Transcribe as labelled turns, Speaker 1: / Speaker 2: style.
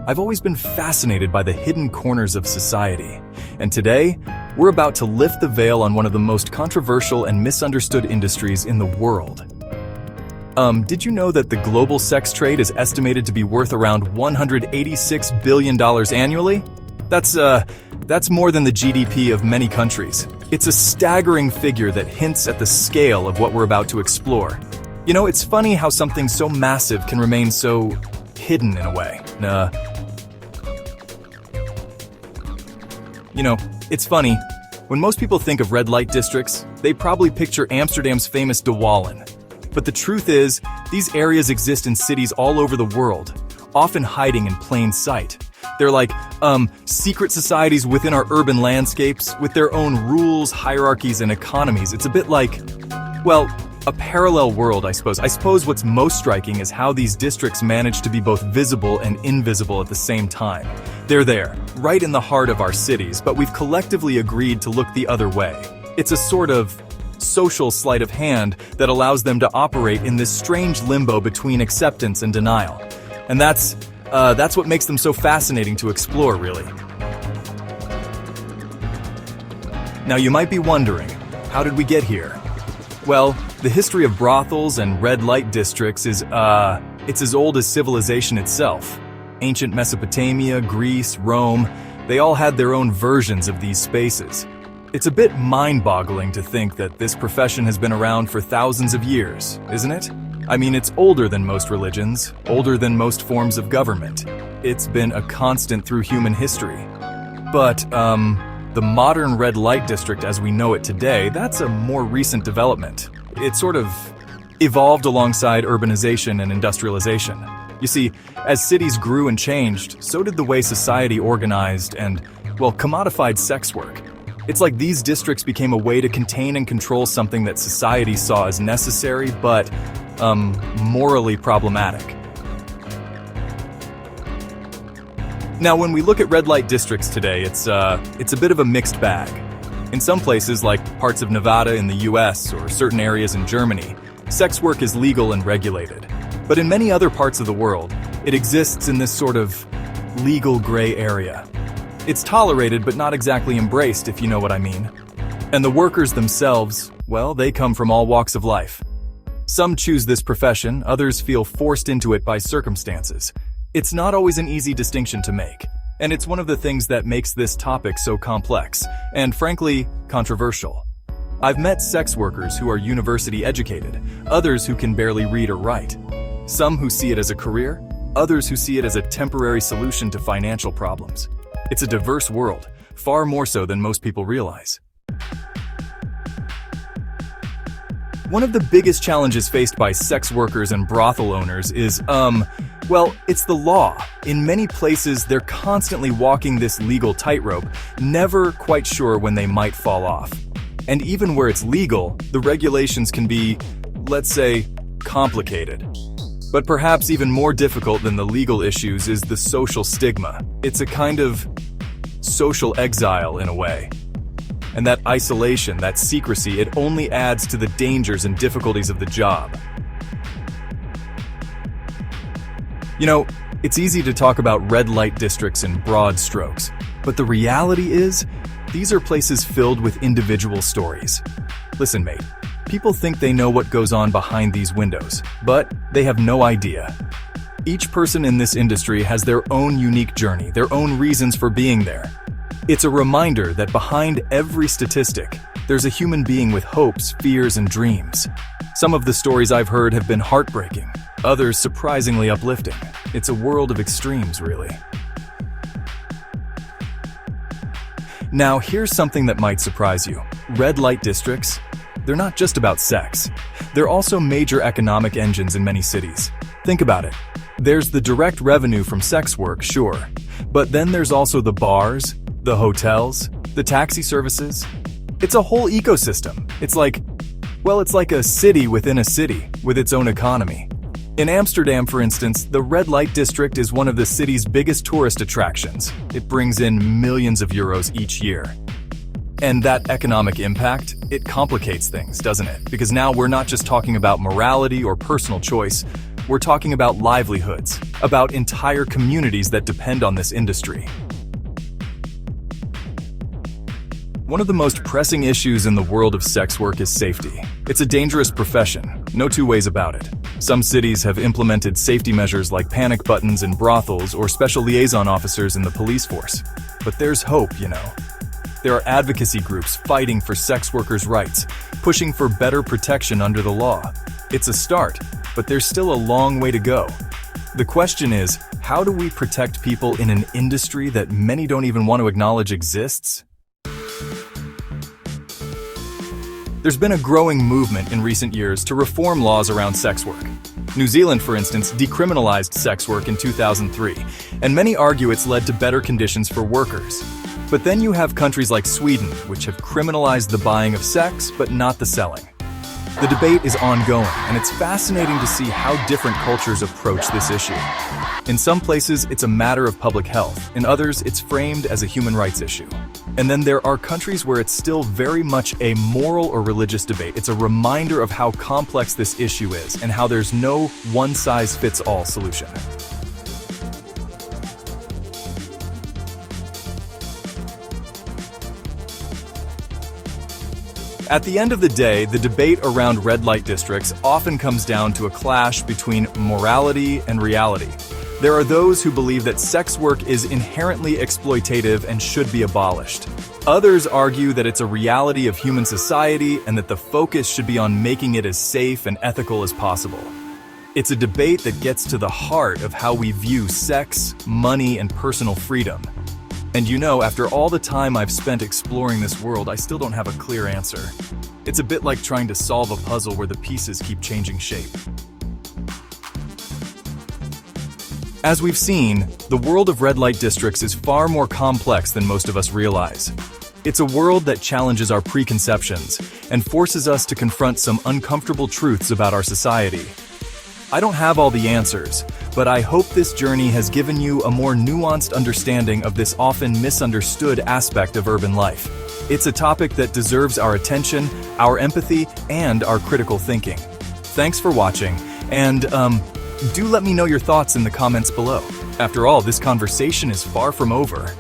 Speaker 1: I've always been fascinated by the hidden corners of society, and today, we're about to lift the veil on one of the most controversial and misunderstood industries in the world. Did you know that the global sex trade is estimated to be worth around $186 billion annually? That's more than the GDP of many countries. It's a staggering figure that hints at the scale of what we're about to explore. You know, it's funny how something so massive can remain so hidden in a way. It's funny. When most people think of red light districts, they probably picture Amsterdam's famous De Wallen. But the truth is, these areas exist in cities all over the world, often hiding in plain sight. They're like, secret societies within our urban landscapes, with their own rules, hierarchies, and economies. It's a bit like, well, a parallel world, I suppose. I suppose what's most striking is how these districts manage to be both visible and invisible at the same time. They're there, right in the heart of our cities, but we've collectively agreed to look the other way. It's a sort of social sleight of hand that allows them to operate in this strange limbo between acceptance and denial. And that's what makes them so fascinating to explore, really. Now you might be wondering, how did we get here? Well, the history of brothels and red light districts is, it's as old as civilization itself. Ancient Mesopotamia, Greece, Rome, they all had their own versions of these spaces. It's a bit mind-boggling to think that this profession has been around for thousands of years, isn't it? I mean, it's older than most religions, older than most forms of government. It's been a constant through human history. But, the modern red light district as we know it today, that's a more recent development. It sort of evolved alongside urbanization and industrialization. You see, as cities grew and changed, so did the way society organized and, well, commodified sex work. It's like these districts became a way to contain and control something that society saw as necessary, but, morally problematic. Now, when we look at red light districts today, it's a bit of a mixed bag. In some places, like parts of Nevada in the US or certain areas in Germany, sex work is legal and regulated. But in many other parts of the world, it exists in this sort of legal gray area. It's tolerated but not exactly embraced, if you know what I mean. And the workers themselves, well, they come from all walks of life. Some choose this profession, others feel forced into it by circumstances. It's not always an easy distinction to make, and it's one of the things that makes this topic so complex, and frankly, controversial. I've met sex workers who are university educated, others who can barely read or write. Some who see it as a career, others who see it as a temporary solution to financial problems. It's a diverse world, far more so than most people realize. One of the biggest challenges faced by sex workers and brothel owners is, well, it's the law. In many places, they're constantly walking this legal tightrope, never quite sure when they might fall off. And even where it's legal, the regulations can be, let's say, complicated. But perhaps even more difficult than the legal issues is the social stigma. It's a kind of social exile in a way. And that isolation, that secrecy, it only adds to the dangers and difficulties of the job. You know, it's easy to talk about red light districts in broad strokes, but the reality is, these are places filled with individual stories. Listen, mate, people think they know what goes on behind these windows, but they have no idea. Each person in this industry has their own unique journey, their own reasons for being there. It's a reminder that behind every statistic, there's a human being with hopes, fears, and dreams. Some of the stories I've heard have been heartbreaking, others surprisingly uplifting. It's a world of extremes, really. Now, here's something that might surprise you. Red light districts, they're not just about sex. They're also major economic engines in many cities. Think about it. There's the direct revenue from sex work, sure. But then there's also the bars, the hotels, the taxi services. It's a whole ecosystem. It's like a city within a city, with its own economy. In Amsterdam, for instance, the red light district is one of the city's biggest tourist attractions. It brings in millions of euros each year. And that economic impact, it complicates things, doesn't it? Because now we're not just talking about morality or personal choice, we're talking about livelihoods, about entire communities that depend on this industry. One of the most pressing issues in the world of sex work is safety. It's a dangerous profession, no two ways about it. Some cities have implemented safety measures like panic buttons in brothels or special liaison officers in the police force. But there's hope, you know. There are advocacy groups fighting for sex workers' rights, pushing for better protection under the law. It's a start, but there's still a long way to go. The question is, how do we protect people in an industry that many don't even want to acknowledge exists? There's been a growing movement in recent years to reform laws around sex work. New Zealand, for instance, decriminalized sex work in 2003, and many argue it's led to better conditions for workers. But then you have countries like Sweden, which have criminalized the buying of sex, but not the selling. The debate is ongoing, and it's fascinating to see how different cultures approach this issue. In some places, it's a matter of public health. In others, it's framed as a human rights issue. And then there are countries where it's still very much a moral or religious debate. It's a reminder of how complex this issue is and how there's no one-size-fits-all solution. At the end of the day, the debate around red light districts often comes down to a clash between morality and reality. There are those who believe that sex work is inherently exploitative and should be abolished. Others argue that it's a reality of human society and that the focus should be on making it as safe and ethical as possible. It's a debate that gets to the heart of how we view sex, money, and personal freedom. And you know, after all the time I've spent exploring this world, I still don't have a clear answer. It's a bit like trying to solve a puzzle where the pieces keep changing shape. As we've seen, the world of red light districts is far more complex than most of us realize. It's a world that challenges our preconceptions and forces us to confront some uncomfortable truths about our society. I don't have all the answers, but I hope this journey has given you a more nuanced understanding of this often misunderstood aspect of urban life. It's a topic that deserves our attention, our empathy, and our critical thinking. Thanks for watching, and do let me know your thoughts in the comments below. After all, this conversation is far from over.